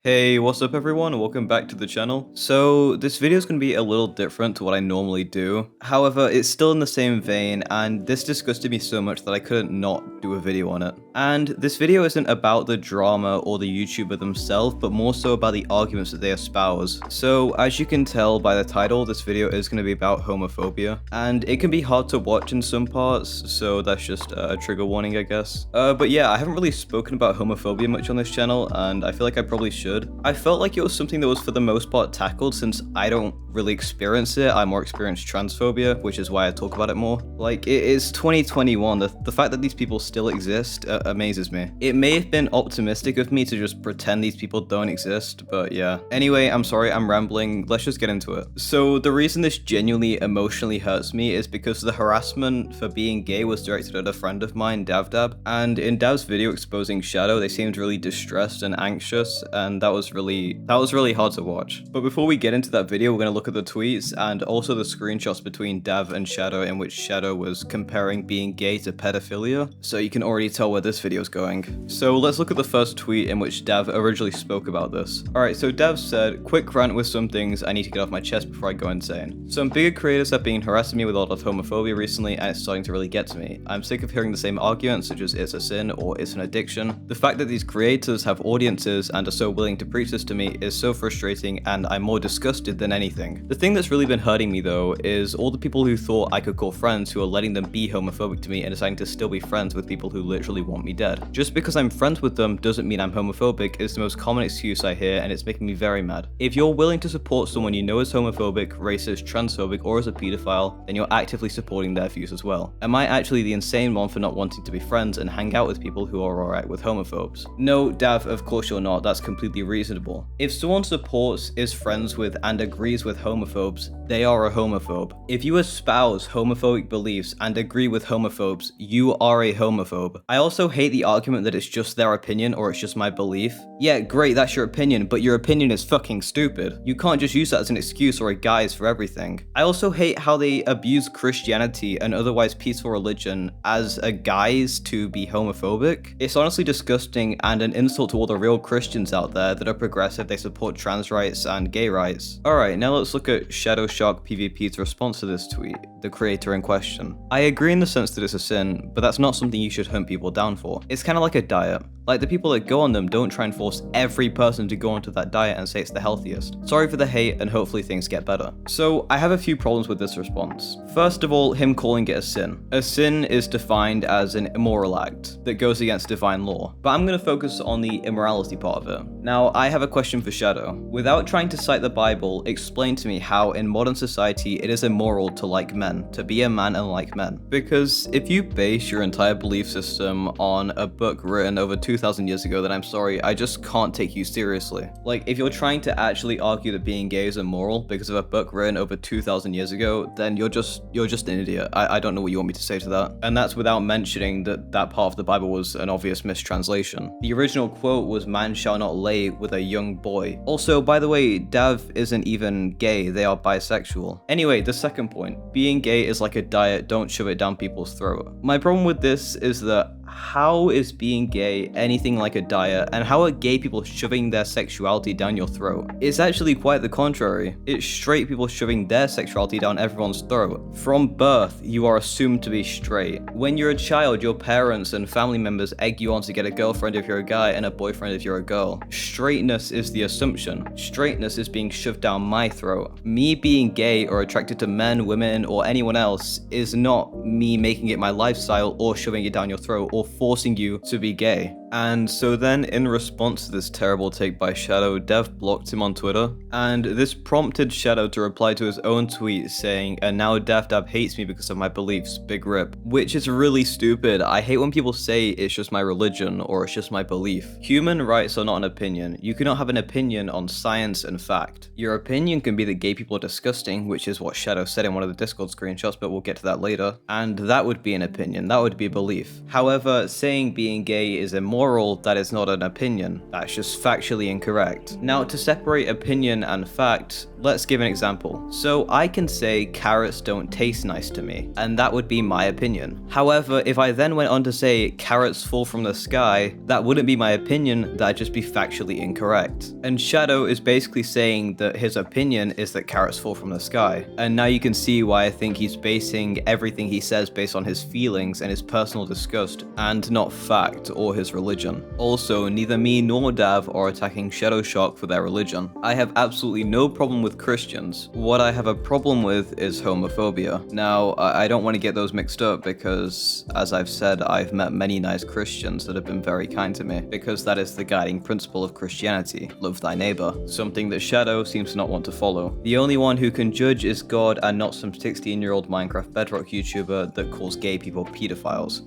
Hey, what's up everyone? Welcome back to the channel. So this video is going to be a little different to what I normally do. However, it's still in the same vein and this disgusted me so much that I couldn't not do a video on it. And this video isn't about the drama or the YouTuber themselves, but more so about the arguments that they espouse. So as you can tell by the title, this video is going to be about homophobia. And it can be hard to watch in some parts, so that's just a trigger warning, I guess. But yeah, I haven't really spoken about homophobia much on this channel, and I feel like I probably should. I felt like it was something that was for the most part tackled since I don't really experience it. I more experience transphobia, which is why I talk about it more. Like, it is 2021. The fact that these people still exist amazes me. It may have been optimistic of me to just pretend these people don't exist, but yeah. Anyway, I'm sorry, I'm rambling. Let's just get into it. So the reason this genuinely emotionally hurts me is because the harassment for being gay was directed at a friend of mine, Davdab, and in Dav's video exposing Shadow, they seemed really distressed and anxious, and that was really hard to watch. But before we get into that video, we're going to look at the tweets and also the screenshots between Dav and Shadow, in which Shadow was comparing being gay to pedophilia, so you can already tell where this video is going. So let's look at the first tweet in which Dav originally spoke about this. Alright, so Dav said, "Quick rant with some things I need to get off my chest before I go insane. Some bigger creators have been harassing me with a lot of homophobia recently, and it's starting to really get to me. I'm sick of hearing the same arguments such as it's a sin or it's an addiction. The fact that these creators have audiences and are so willing to preach this to me is so frustrating, and I'm more disgusted than anything. The thing that's really been hurting me though is all the people who thought I could call friends who are letting them be homophobic to me and deciding to still be friends with people who literally want me dead. Just because I'm friends with them doesn't mean I'm homophobic is the most common excuse I hear, and it's making me very mad. If you're willing to support someone you know is homophobic, racist, transphobic, or is a pedophile, then you're actively supporting their views as well. Am I actually the insane one for not wanting to be friends and hang out with people who are alright with homophobes?" No, Dav, of course you're not. That's completely reasonable. If someone supports, is friends with, and agrees with homophobes, they are a homophobe. If you espouse homophobic beliefs and agree with homophobes, you are a homophobe. I also hate the argument that it's just their opinion or it's just my belief. Yeah, great, that's your opinion, but your opinion is fucking stupid. You can't just use that as an excuse or a guise for everything. I also hate how they abuse Christianity and otherwise peaceful religion as a guise to be homophobic. It's honestly disgusting and an insult to all the real Christians out there that are progressive, they support trans rights and gay rights. Alright, now let's look at Shadow Shark PvP's response to this tweet, the creator in question. "I agree in the sense that it's a sin, but that's not something you should hunt people down for. It's kind of like a diet. Like, the people that go on them don't try and force every person to go onto that diet and say it's the healthiest. Sorry for the hate, and hopefully things get better." So I have a few problems with this response. First of all, him calling it a sin. A sin is defined as an immoral act that goes against divine law, but I'm going to focus on the immorality part of it. Now, I have a question for Shadow. Without trying to cite the Bible, explain to me how in modern society it is immoral to like men, to be a man and like men. Because if you base your entire belief system on a book written over 2,000 years ago, then I'm sorry, I just can't take you seriously. Like, if you're trying to actually argue that being gay is immoral because of a book written over 2,000 years ago, then you're just an idiot. I don't know what you want me to say to that. And that's without mentioning that that part of the Bible was an obvious mistranslation. The original quote was, "Man shall not lay with a young boy." Also, by the way, Dav isn't even gay, they are bisexual. Anyway, the second point, being gay is like a diet, don't shove it down people's throat. My problem with this is that how is being gay anything like a diet, and how are gay people shoving their sexuality down your throat? It's actually quite the contrary. It's straight people shoving their sexuality down everyone's throat. From birth, you are assumed to be straight. When you're a child, your parents and family members egg you on to get a girlfriend if you're a guy and a boyfriend if you're a girl. Straightness is the assumption. Straightness is being shoved down my throat. Me being gay or attracted to men, women, or anyone else is not me making it my lifestyle or shoving it down your throat or forcing you to be gay. And so then, in response to this terrible take by Shadow, Dev blocked him on Twitter, and this prompted Shadow to reply to his own tweet saying, "And now DavDab hates me because of my beliefs, big rip," which is really stupid. I hate when people say it's just my religion or it's just my belief. Human rights are not an opinion. You cannot have an opinion on science and fact. Your opinion can be that gay people are disgusting, which is what Shadow said in one of the Discord screenshots, but we'll get to that later, and that would be an opinion, that would be a belief. However, saying being gay is immoral immoral, that is not an opinion. That's just factually incorrect. Now, to separate opinion and fact, let's give an example. So I can say carrots don't taste nice to me, and that would be my opinion. However, if I then went on to say carrots fall from the sky, that wouldn't be my opinion, that'd just be factually incorrect. And Shadow is basically saying that his opinion is that carrots fall from the sky. And now you can see why I think he's basing everything he says based on his feelings and his personal disgust, and not fact or his religion. Also, neither me nor Dav are attacking Shadow Shark for their religion. I have absolutely no problem with Christians. What I have a problem with is homophobia. Now, I don't want to get those mixed up because, as I've said, I've met many nice Christians that have been very kind to me, because that is the guiding principle of Christianity, love thy neighbor, something that Shadow seems to not want to follow. The only one who can judge is God and not some 16-year-old Minecraft Bedrock YouTuber that calls gay people pedophiles.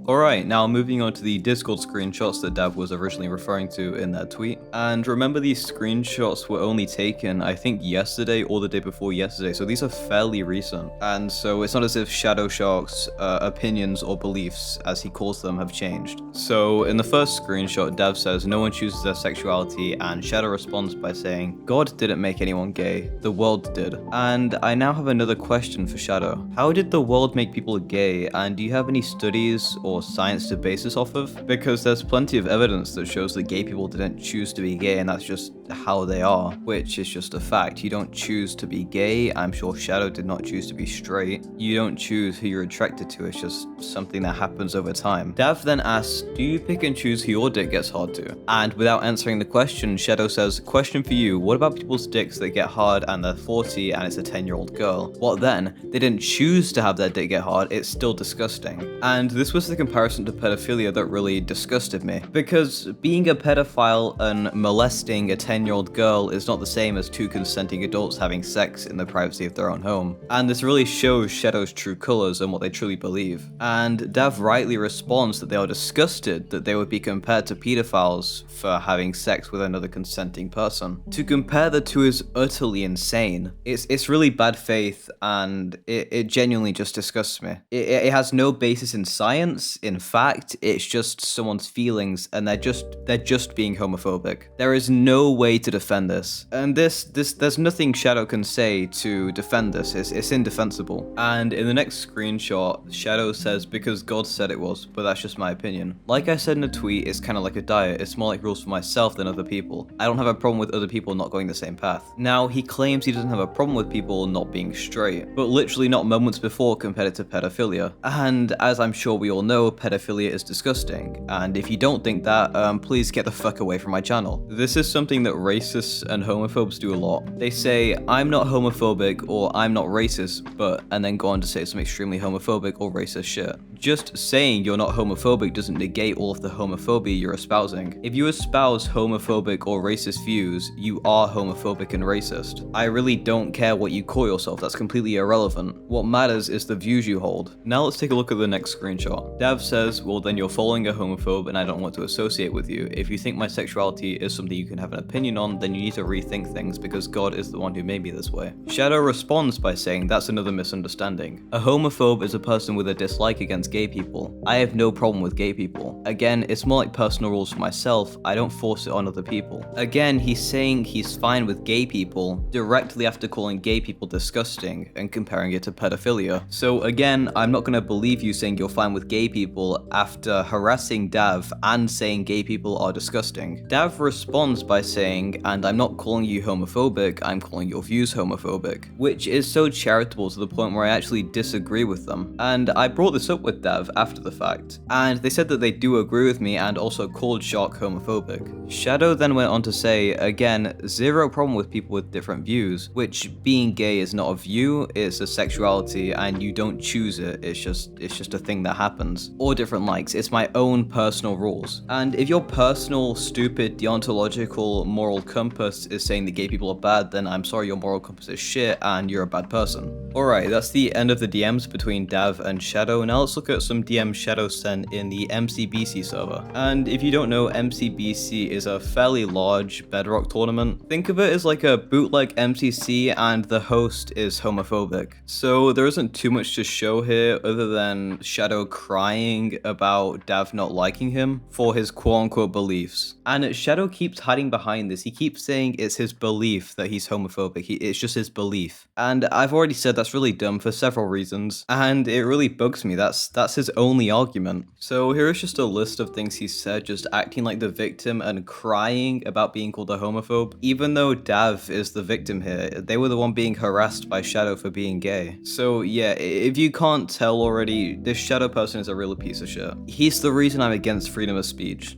Alright, now moving on to the Discord screenshots that Dav was originally referring to in that tweet. And remember, these screenshots were only taken, I think, yesterday or the day before yesterday, so these are fairly recent. And so it's not as if Shadow Shark's opinions or beliefs, as he calls them, have changed. So in the first screenshot, Dav says no one chooses their sexuality, and Shadow responds by saying, God didn't make anyone gay, the world did. And I now have another question for Shadow. How did the world make people gay, and do you have any studies or science to base this off of? Because there's plenty of evidence that shows that gay people didn't choose to be gay, and that's just how they are, which is just a fact. You don't choose to be gay. I'm sure Shadow did not choose to be straight. You don't choose who you're attracted to. It's just something that happens over time. Dav then asks, do you pick and choose who your dick gets hard to? And without answering the question, Shadow says, question for you, what about people's dicks that get hard and they're 40 and it's a 10-year-old girl? What then? They didn't choose to have their dick get hard. It's still disgusting. And this was the comparison to pedophilia that really disgusted me, because being a pedophile and molesting a 10-year-old girl is not the same as two consenting adults having sex in the privacy of their own home. And this really shows Shadow's true colors and what they truly believe. And Dav rightly responds that they are disgusted that they would be compared to pedophiles for having sex with another consenting person. To compare the two is utterly insane. It's really bad faith, and it genuinely just disgusts me. It has no basis in science, in fact, it's just someone's feelings, and they're just being homophobic. There is no way to defend this. And there's nothing Shadow can say to defend this. It's indefensible. And in the next screenshot, Shadow says, because God said it was, but that's just my opinion. Like I said in a tweet, it's kind of like a diet. It's more like rules for myself than other people. I don't have a problem with other people not going the same path. Now, he claims he doesn't have a problem with people not being straight, but literally not moments before compared it to pedophilia. And as I'm sure we all know, pedophilia is disgusting, and if you don't think that, please get the fuck away from my channel. This is something that racists and homophobes do a lot. They say, I'm not homophobic or I'm not racist, but, and then go on to say some extremely homophobic or racist shit. Just saying you're not homophobic doesn't negate all of the homophobia you're espousing. If you espouse homophobic or racist views, you are homophobic and racist. I really don't care what you call yourself, that's completely irrelevant. What matters is the views you hold. Now let's take a look at the next screenshot. Dav says, well then you're following a homophobe and I don't want to associate with you. If you think my sexuality is something you can have an opinion on, then you need to rethink things because God is the one who made me this way. Shadow responds by saying that's another misunderstanding. A homophobe is a person with a dislike against gay people. I have no problem with gay people. Again, it's more like personal rules for myself. I don't force it on other people. Again, he's saying he's fine with gay people directly after calling gay people disgusting and comparing it to pedophilia. So again, I'm not gonna believe you saying you're fine with gay people after harassing Dav and saying gay people are disgusting. Dav responds by saying, and I'm not calling you homophobic, I'm calling your views homophobic, which is so charitable to the point where I actually disagree with them. And I brought this up with Dav after the fact, and they said that they do agree with me and also called Shark homophobic. Shadow then went on to say, again, zero problem with people with different views, which being gay is not a view, it's a sexuality and you don't choose it, it's just a thing that happens. Or different likes, it's my own personal rules. And if your personal, stupid, deontological, moral compass is saying that gay people are bad, then I'm sorry, your moral compass is shit and you're a bad person. Alright, that's the end of the DMs between Dav and Shadow. Now let's look at some DMs Shadow sent in the MCBC server. And if you don't know, MCBC is a fairly large Bedrock tournament. Think of it as like a bootleg MCC, and the host is homophobic. So there isn't too much to show here other than Shadow crying about Dav not liking him for his quote-unquote beliefs. And Shadow keeps hiding behind this. He keeps saying it's his belief that he's homophobic. It's just his belief. And I've already said that's really dumb for several reasons, and it really bugs me. That's his only argument. So here is just a list of things he said, just acting like the victim and crying about being called a homophobe, even though Dav is the victim here. They were the one being harassed by Shadow for being gay. So yeah, if you can't tell already, this Shadow person is a real piece of shit. He's the reason I'm against freedom of speech.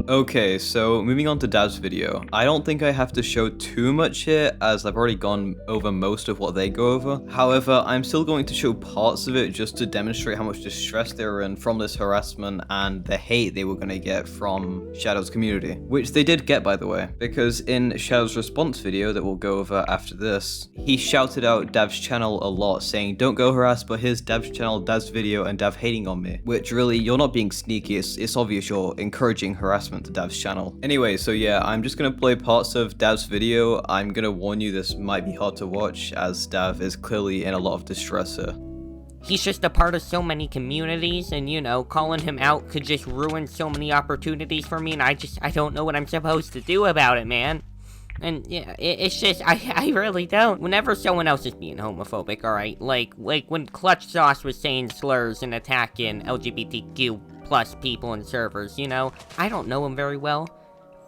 Okay, so moving on to Dav's video. I don't think I have to show too much here, as I've already gone over most of what they go over. However, I'm still going to show parts of it just to demonstrate how much distress they were in from this harassment and the hate they were going to get from Shadow's community. Which they did get, by the way, because in Shadow's response video that we'll go over after this, he shouted out Dav's channel a lot, saying, "Don't go harass, but here's Dav's channel, Dav's video, and Dav hating on me." Which really, you're not being sneaky, it's obvious you're encouraging harassment to Dav's channel. Anyway, so yeah, I'm just gonna play parts of Dav's video. I'm gonna warn you, this might be hard to watch, as Dav is clearly in a lot of distress here. He's just a part of so many communities, and you know, calling him out could just ruin so many opportunities for me, and I don't know what I'm supposed to do about it, man. And yeah, it's just, I really don't. Whenever someone else is being homophobic, alright, like when Clutch Sauce was saying slurs and attacking LGBTQ plus people in servers, you know, I don't know him very well.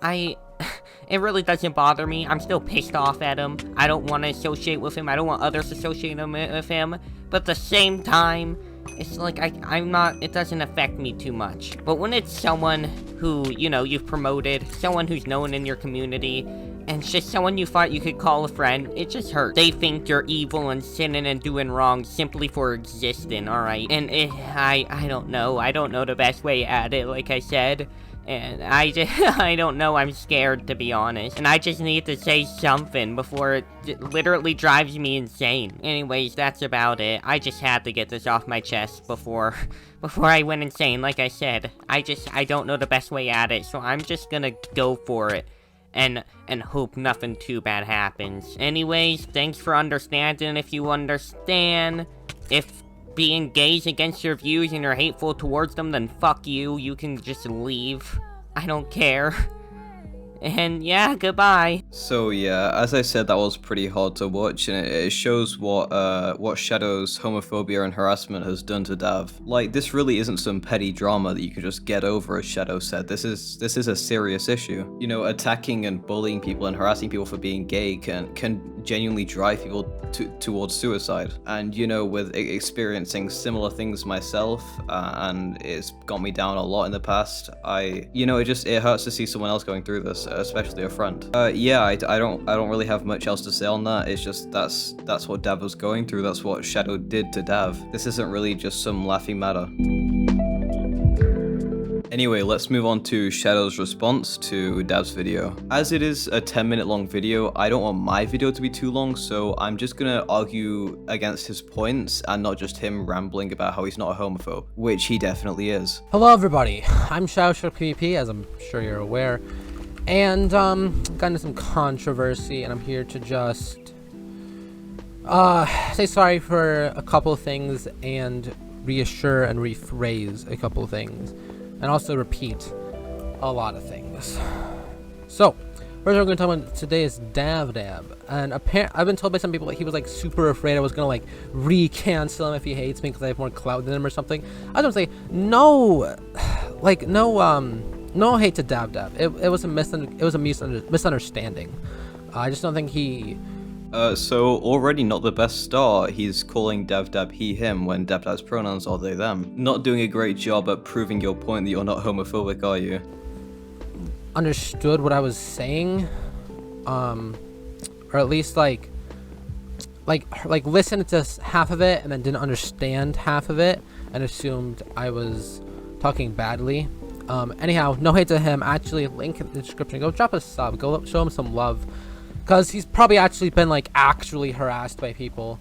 It really doesn't bother me. I'm still pissed off at him. I don't want to associate with him. I don't want others associating with him. But at the same time, it's like, I'm not, it doesn't affect me too much. But when it's someone who, you know, you've promoted, someone who's known in your community, and it's just someone you thought you could call a friend, it just hurts. They think you're evil and sinning and doing wrong simply for existing, alright? And I don't know. I don't know the best way at it, like I said. And I don't know, I'm scared, to be honest. And I just need to say something before it literally drives me insane. Anyways, that's about it. I just had to get this off my chest before I went insane, like I said. I don't know the best way at it, so I'm just gonna go for it. And hope nothing too bad happens. Anyways, thanks for understanding. If you understand, if being gay's against your views and you're hateful towards them, then fuck you. You can just leave. I don't care. And yeah, goodbye. So yeah, as I said, that was pretty hard to watch, and it shows what Shadow's homophobia and harassment has done to Dav. Like, this really isn't some petty drama that you could just get over, as Shadow said. This is a serious issue. You know, attacking and bullying people and harassing people for being gay can genuinely drive people towards suicide. And you know, with experiencing similar things myself, and it's got me down a lot in the past, it hurts to see someone else going through this, especially a friend. Yeah, I don't really have much else to say on that. It's just that's what Dav was going through. That's what Shadow did to Dav. This isn't really just some laughing matter. Anyway, let's move on to Shadow's response to Dav's video. As it is a 10-minute long video, I don't want my video to be too long, so I'm just gonna argue against his points and not just him rambling about how he's not a homophobe, which he definitely is. Hello everybody, I'm Shadow PvP, as I'm sure you're aware, and got into some controversy, and I'm here to just say sorry for a couple of things and reassure and rephrase a couple of things. And also repeat a lot of things. So, first we're going to talk about today is Dav. And I've been told by some people that he was like super afraid I was going to like re-cancel him if he hates me because I have more clout than him or something. I was going to say, no, like, no hate to Dav. It was a misunderstanding. I just don't think he... So already not the best start. He's calling Dav he him when Dav's pronouns are they them. Not doing a great job at proving your point that you're not homophobic, are you? Understood what I was saying, or at least like listened to half of it and then didn't understand half of it and assumed I was talking badly. Anyhow, no hate to him. Actually, link in the description. Go drop a sub. Go show him some love. Because he's probably actually been, like, actually harassed by people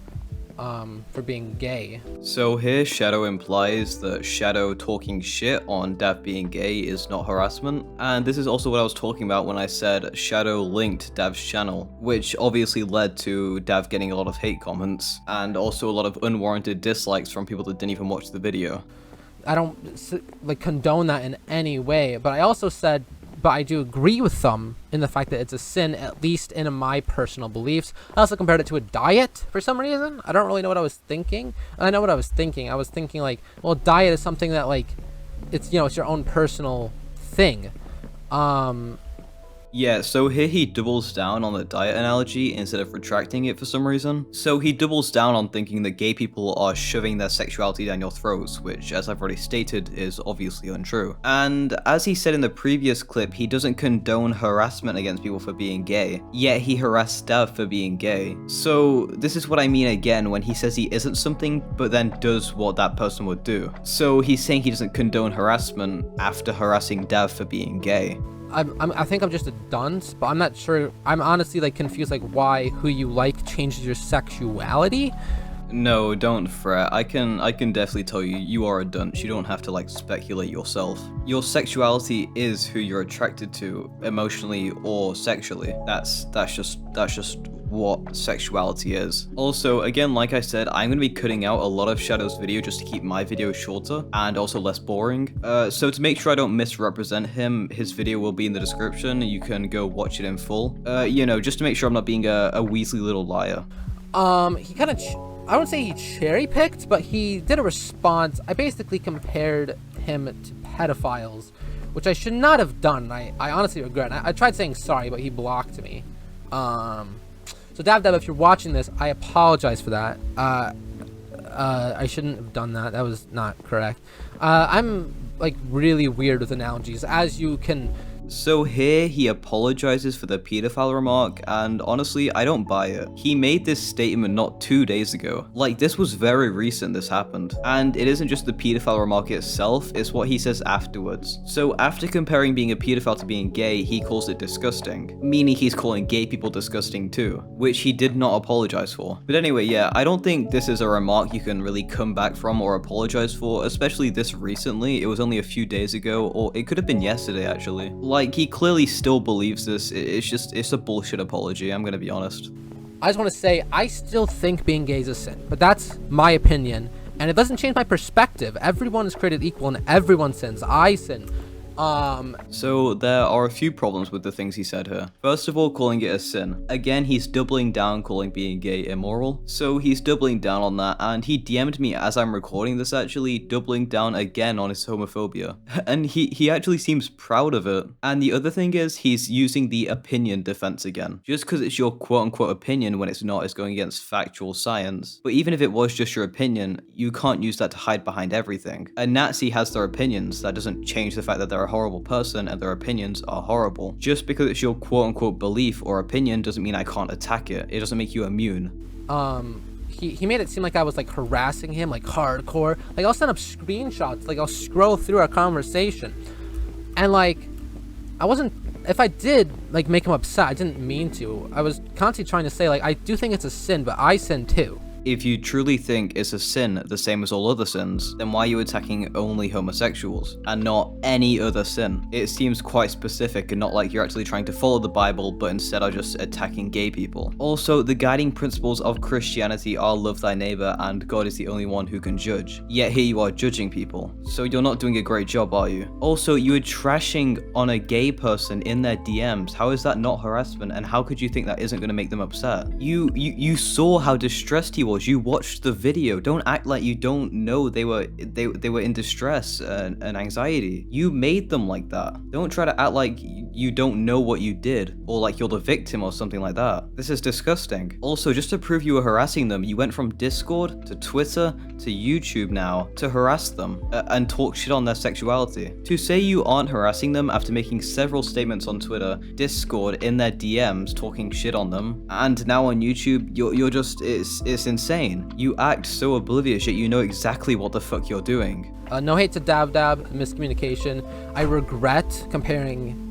for being gay. So here Shadow implies that Shadow talking shit on Dav being gay is not harassment, and this is also what I was talking about when I said Shadow linked Dav's channel, which obviously led to Dav getting a lot of hate comments, and also a lot of unwarranted dislikes from people that didn't even watch the video. I don't, like, condone that in any way, but I also said, but I do agree with them in the fact that it's a sin, at least in my personal beliefs. I also compared it to a diet for some reason. I don't really know what I was thinking. I know what I was thinking. I was thinking, like, well, diet is something that, like, it's, you know, it's your own personal thing. Yeah, so here he doubles down on the diet analogy instead of retracting it for some reason. So he doubles down on thinking that gay people are shoving their sexuality down your throats, which, as I've already stated, is obviously untrue. And as he said in the previous clip, he doesn't condone harassment against people for being gay, yet he harassed Dav for being gay. So this is what I mean again when he says he isn't something, but then does what that person would do. So he's saying he doesn't condone harassment after harassing Dav for being gay. I think I'm just a dunce, but I'm not sure. I'm honestly, like, confused, like, why who you like changes your sexuality. No, don't fret. I can definitely tell you, you are a dunce. You don't have to, like, speculate yourself. Your sexuality is who you're attracted to, emotionally or sexually. That's just what sexuality is. Also, again, like I said, I'm gonna be cutting out a lot of Shadow's video just to keep my video shorter and also less boring. So to make sure I don't misrepresent him, his video will be in the description. You can go watch it in full. You know, just to make sure I'm not being a weaselly little liar. He kind of, I wouldn't say he cherry picked, but he did a response. I basically compared him to pedophiles, which I should not have done. I honestly regret it. I tried saying sorry, but he blocked me. So Dav, if you're watching this, I apologize for that. I shouldn't have done that. That was not correct. I'm, like, really weird with analogies, as you can. So here he apologizes for the pedophile remark, and honestly, I don't buy it. He made this statement not 2 days ago. Like, this was very recent this happened. And it isn't just the pedophile remark itself, it's what he says afterwards. So after comparing being a pedophile to being gay, he calls it disgusting, meaning he's calling gay people disgusting too, which he did not apologize for. But anyway, yeah, I don't think this is a remark you can really come back from or apologize for, especially this recently. It was only a few days ago, or it could have been yesterday actually. Like, he clearly still believes this. It's a bullshit apology, I'm gonna be honest. I just want to say, I still think being gay is a sin, but that's my opinion, and it doesn't change my perspective. Everyone is created equal, and everyone sins. I sin. So there are a few problems with the things he said here. First of all, calling it a sin. Again, he's doubling down calling being gay immoral. So he's doubling down on that, and he DM'd me as I'm recording this actually, doubling down again on his homophobia. And he actually seems proud of it. And the other thing is, he's using the opinion defense again. Just because it's your quote-unquote opinion when it's not, is going against factual science. But even if it was just your opinion, you can't use that to hide behind everything. A Nazi has their opinions. That doesn't change the fact that they're a horrible person and their opinions are horrible. Just because it's your quote-unquote belief or opinion doesn't mean I can't attack it. It doesn't make you immune. He made it seem like I was, like, harassing him, like, hardcore. Like, I'll send up screenshots, like, I'll scroll through our conversation, and, like, I wasn't, if I did, like, make him upset, I didn't mean to. I was constantly trying to say, like, I do think it's a sin, but I sin too. If you truly think it's a sin the same as all other sins, then why are you attacking only homosexuals and not any other sin? It seems quite specific and not like you're actually trying to follow the Bible, but instead are just attacking gay people. Also, the guiding principles of Christianity are love thy neighbor and God is the only one who can judge. Yet here you are judging people. So you're not doing a great job, are you? Also, you were trashing on a gay person in their DMs. How is that not harassment, and how could you think that isn't going to make them upset? You saw how distressed he was. You watched the video. Don't act like you don't know they were in distress and anxiety. You made them like that. Don't try to act like you don't know what you did, or like you're the victim or something like that. This is disgusting. Also, just to prove you were harassing them, you went from Discord to Twitter to YouTube now to harass them and talk shit on their sexuality. To say you aren't harassing them after making several statements on Twitter, Discord, in their DMs talking shit on them, and now on YouTube, you're just, it's insane. You act so oblivious, yet you know exactly what the fuck you're doing. No hate to Dab, miscommunication. I regret comparing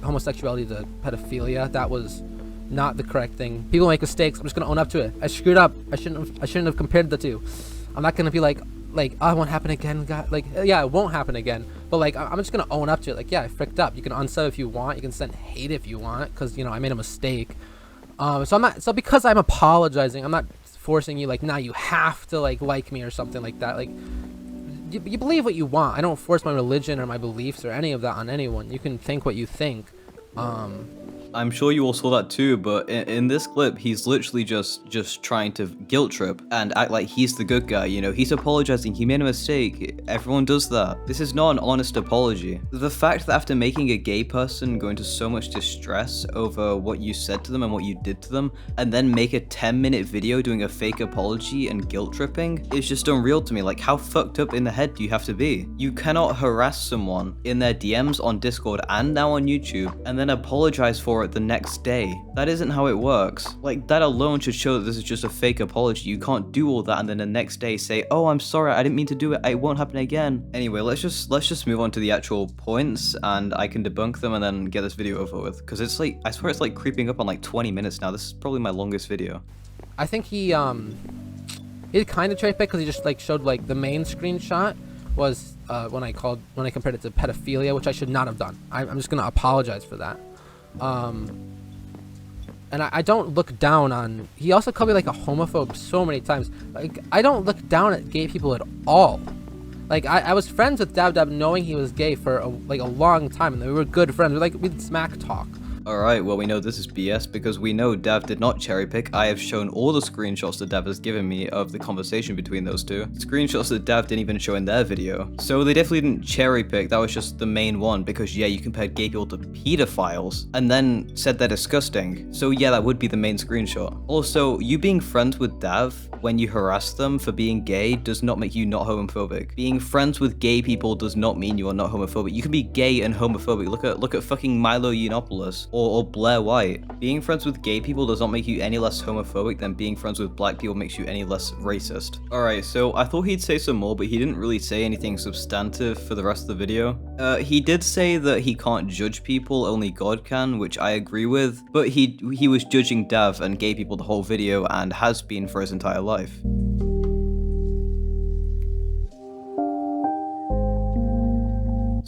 homosexuality to pedophilia. That was not the correct thing. People make mistakes. I'm just gonna own up to it. I screwed up. I shouldn't have compared the two. I'm not gonna be like, oh, it won't happen again. God, like, yeah, it won't happen again. But like, I'm just gonna own up to it. Like, yeah, I fricked up. You can unsub if you want. You can send hate if you want, because I made a mistake. So because I'm apologizing, I'm not forcing you, like, now you have to like me or something like that. Like, you believe what you want. I don't force my religion or my beliefs or any of that on anyone. You can think what you think. I'm sure you all saw that too, but in this clip, he's literally just trying to guilt trip and act like he's the good guy, he's apologizing, he made a mistake, everyone does that. This is not an honest apology. The fact that after making a gay person go into so much distress over what you said to them and what you did to them, and then make a 10-minute video doing a fake apology and guilt tripping is just unreal to me. Like, how fucked up in the head do you have to be? You cannot harass someone in their DMs on Discord and now on YouTube and then apologize for it the next day. That isn't how it works. Like, that alone should show that this is just a fake apology. You can't do all that and then the next day say, oh, I'm sorry, I didn't mean to do it, it won't happen again. Anyway, let's just move on to the actual points and I can debunk them and then get this video over with, because it's like, I swear it's like creeping up on like 20 minutes now. This is probably my longest video. I think he kind of cherry-picked, because he just showed the main screenshot was when I compared it to pedophilia, which I should not have done. I'm just gonna apologize for that. And I don't look down on. He also called me a homophobe so many times. I don't look down at gay people at all. I was friends with Dab knowing he was gay for a long time, and we were good friends. We'd smack talk. Alright, well, we know this is BS because we know Dav did not cherry pick. I have shown all the screenshots that Dav has given me of the conversation between those two. Screenshots that Dav didn't even show in their video. So they definitely didn't cherry pick, that was just the main one, because yeah, you compared gay people to pedophiles and then said they're disgusting. So yeah, that would be the main screenshot. Also, you being friends with Dav when you harass them for being gay does not make you not homophobic. Being friends with gay people does not mean you are not homophobic. You can be gay and homophobic. Look at fucking Milo Yiannopoulos or Blair White. Being friends with gay people does not make you any less homophobic than being friends with black people makes you any less racist. Alright, so I thought he'd say some more, but he didn't really say anything substantive for the rest of the video. He did say that he can't judge people, only God can, which I agree with, but he was judging Dav and gay people the whole video and has been for his entire life.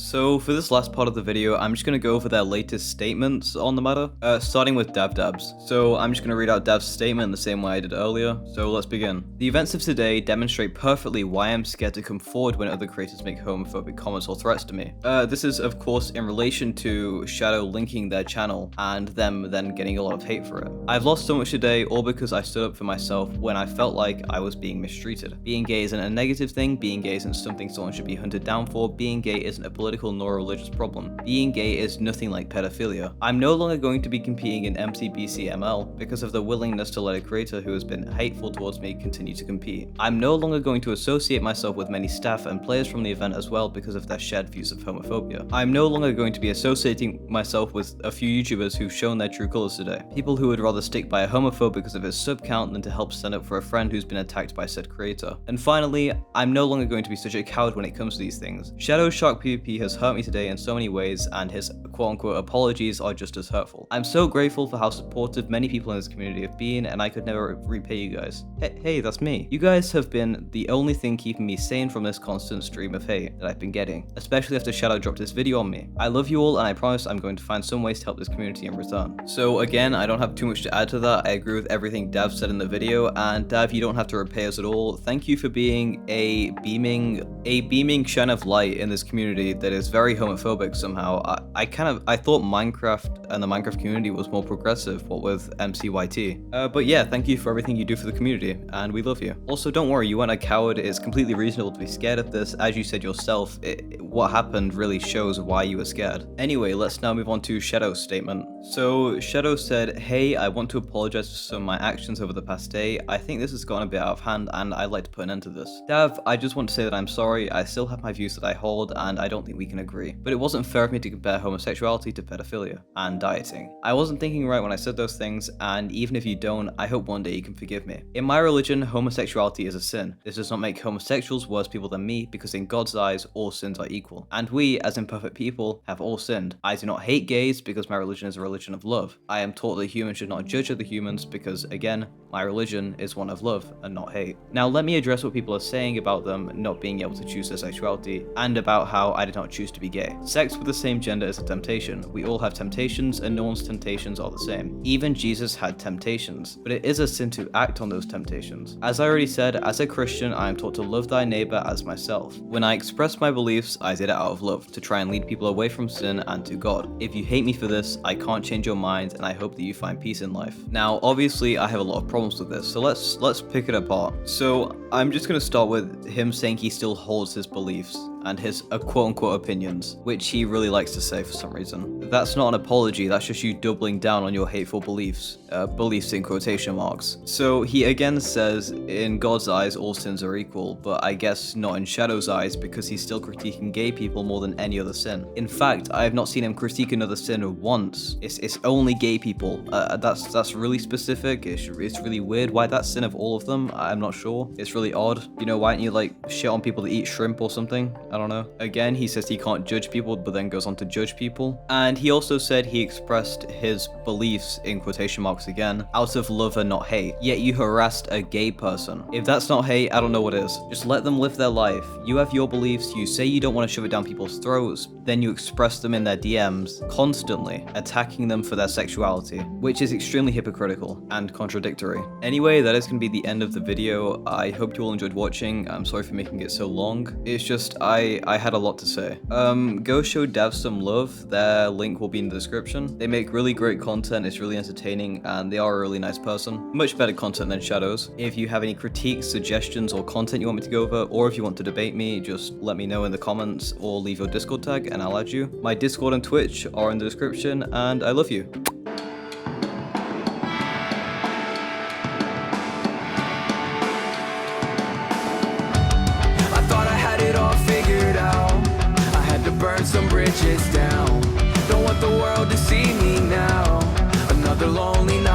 So for this last part of the video, I'm just going to go over their latest statements on the matter, starting with Dab's. So I'm just going to read out Dav's statement the same way I did earlier, so let's begin. The events of today demonstrate perfectly why I'm scared to come forward when other creators make homophobic comments or threats to me. This is of course in relation to Shadow linking their channel and them then getting a lot of hate for it. I've lost so much today all because I stood up for myself when I felt like I was being mistreated. Being gay isn't a negative thing, being gay isn't something someone should be hunted down for, being gay isn't a political nor a religious problem. Being gay is nothing like pedophilia. I'm no longer going to be competing in MCBCML because of the willingness to let a creator who has been hateful towards me continue to compete. I'm no longer going to associate myself with many staff and players from the event as well because of their shared views of homophobia. I'm no longer going to be associating myself with a few YouTubers who've shown their true colors today. People who would rather stick by a homophobe because of his sub count than to help stand up for a friend who's been attacked by said creator. And finally, I'm no longer going to be such a coward when it comes to these things. Shadow Shark PvP has hurt me today in so many ways, and his quote-unquote apologies are just as hurtful. I'm so grateful for how supportive many people in this community have been, and I could never repay you guys. Hey, that's me. You guys have been the only thing keeping me sane from this constant stream of hate that I've been getting, especially after Shadow dropped this video on me. I love you all, and I promise I'm going to find some ways to help this community in return. So again, I don't have too much to add to that. I agree with everything Dav said in the video, and Dav, you don't have to repay us at all. Thank you for being a beaming shine of light in this community that is very homophobic somehow. I thought Minecraft and the Minecraft community was more progressive, what with MCYT. But yeah, thank you for everything you do for the community, and we love you. Also, don't worry, you weren't a coward. It's completely reasonable to be scared of this. As you said yourself, what happened really shows why you were scared. Anyway, let's now move on to Shadow's statement. So Shadow said, hey, I want to apologize for some of my actions over the past day. I think this has gotten a bit out of hand, and I'd like to put an end to this. Dav, I just want to say that I'm sorry. I still have my views that I hold, and I don't think we can agree. But it wasn't fair of me to compare homosexuality to pedophilia and dieting. I wasn't thinking right when I said those things, and even if you don't, I hope one day you can forgive me. In my religion, homosexuality is a sin. This does not make homosexuals worse people than me, because in God's eyes, all sins are equal. And we, as imperfect people, have all sinned. I do not hate gays because my religion is a religion of love. I am taught that humans should not judge other humans because, again, my religion is one of love and not hate. Now let me address what people are saying about them not being able to choose their sexuality, and about how I did not choose to be gay. Sex with the same gender is a temptation. We all have temptations, and no one's temptations are the same. Even Jesus had temptations, but it is a sin to act on those temptations. As I already said, as a Christian, I am taught to love thy neighbor as myself. When I expressed my beliefs, I did it out of love, to try and lead people away from sin and to God. If you hate me for this, I can't change your mind, and I hope that you find peace in life. Now, obviously, I have a lot of problems with this, so let's pick it apart. So I'm just gonna start with him saying he still holds his beliefs and his quote-unquote opinions, which he really likes to say for some reason. That's not an apology, that's just you doubling down on your hateful beliefs. Beliefs in quotation marks. So he again says, in God's eyes, all sins are equal, but I guess not in Shadow's eyes, because he's still critiquing gay people more than any other sin. In fact, I have not seen him critique another sin once. It's only gay people. That's really specific. It's really weird. Why that sin of all of them? I'm not sure. It's really odd. You know, why don't you like shit on people that eat shrimp or something? I don't know. Again, he says he can't judge people, but then goes on to judge people. And he also said he expressed his beliefs, in quotation marks again, out of love and not hate. Yet you harassed a gay person. If that's not hate, I don't know what is. Just let them live their life. You have your beliefs, you say you don't want to shove it down people's throats, then you express them in their DMs, constantly attacking them for their sexuality, which is extremely hypocritical and contradictory. Anyway, that is going to be the end of the video. I hope you all enjoyed watching. I'm sorry for making it so long. It's just, I had a lot to say. Go show Dav some love. Their link will be in the description. They make really great content, it's really entertaining, and they are a really nice person. Much better content than Shadows. If you have any critiques, suggestions, or content you want me to go over, or if you want to debate me, just let me know in the comments, or leave your Discord tag and I'll add you. My Discord and Twitch are in the description, and I love you. Burn some bridges down. Don't want the world to see me now. Another lonely night.